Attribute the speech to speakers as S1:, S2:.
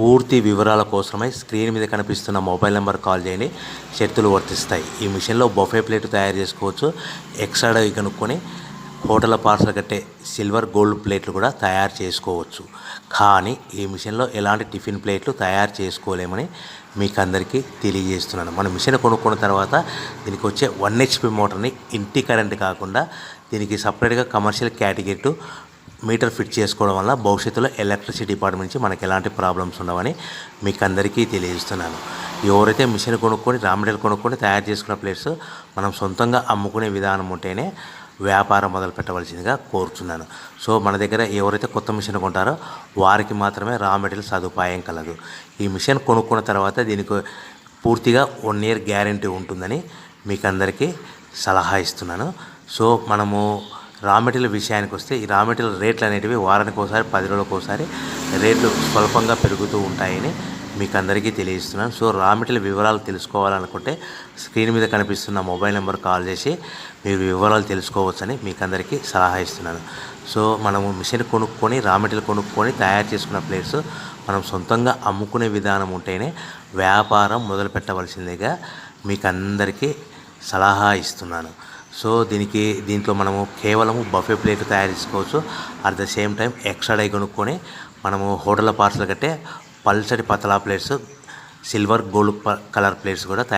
S1: పూర్తి వివరాల కోసమై స్క్రీన్ మీద కనిపిస్తున్న మొబైల్ నెంబర్ కాల్ చేయండి. షరతులు వర్తిస్తాయి. ఈ మిషన్లో బఫే ప్లేట్ తయారు చేసుకోవచ్చు. ఎక్స్ట్రా డై కనుక్కొని హోటల్ పార్సల్ కట్టే సిల్వర్ గోల్డ్ ప్లేట్లు కూడా తయారు చేసుకోవచ్చు. కానీ ఈ మిషన్లో ఎలాంటి టిఫిన్ ప్లేట్లు తయారు చేసుకోలేమని మీకు అందరికీ తెలియజేస్తున్నాను. మన మిషన్ కొనుక్కున్న తర్వాత దీనికి వచ్చే 1 HP మోటార్ని ఇంటి కరెంట్ కాకుండా దీనికి సపరేట్గా కమర్షియల్ కేటగిరీ మీటర్ ఫిట్ చేసుకోవడం వల్ల భవిష్యత్తులో ఎలక్ట్రిసిటీ డిపార్ట్మెంట్ నుంచి మనకి ఎలాంటి ప్రాబ్లమ్స్ ఉండవని మీకు అందరికీ తెలియజేస్తున్నాను. ఎవరైతే మిషన్ కొనుక్కొని రా మెటీరియల్ కొనుక్కొని తయారు చేసుకున్న ప్లేట్స్ మనం సొంతంగా అమ్ముకునే విధానం ఉంటేనే వ్యాపారం మొదలు పెట్టవలసిందిగా కోరుతున్నాను. సో మన దగ్గర ఎవరైతే కొత్త మిషన్ కొంటారో వారికి మాత్రమే రా మెటీరియల్ సదుపాయం కలదు. ఈ మిషన్ కొనుక్కున్న తర్వాత దీనికి పూర్తిగా 1 year గ్యారంటీ ఉంటుందని మీకు అందరికీ సలహా ఇస్తున్నాను. సో మనము రా మెటీరియల్ విషయానికి వస్తే ఈ రా మెటీరియల్ రేట్లు అనేటివి వారానికి ఒకసారి 10 రోజులకు ఒకసారి రేట్లు స్వల్పంగా పెరుగుతూ ఉంటాయని మీకు అందరికీ తెలియజేస్తున్నాను. సో రా మెటీరియల్ వివరాలు తెలుసుకోవాలనుకుంటే స్క్రీన్ మీద కనిపిస్తున్న మొబైల్ నెంబర్ కాల్ చేసి మీరు వివరాలు తెలుసుకోవచ్చని మీకు అందరికీ సలహా ఇస్తున్నాను. సో మనము మిషన్ కొనుక్కొని రా మెటీరియల్ కొనుక్కొని తయారు చేసుకున్న ప్లేట్స్ మనం సొంతంగా అమ్ముకునే విధానం ఉంటేనే వ్యాపారం మొదలు పెట్టవలసిందిగా మీకు అందరికీ సలహా ఇస్తున్నాను. సో దీంట్లో మనము కేవలము బఫే ప్లేట్ తయారు చేసుకోవచ్చు. At the same time extra die కొనుక్కొని మనము హోటల్ పార్సల్ కట్టే పల్చటి పతలా plates silver gold colour plates కూడా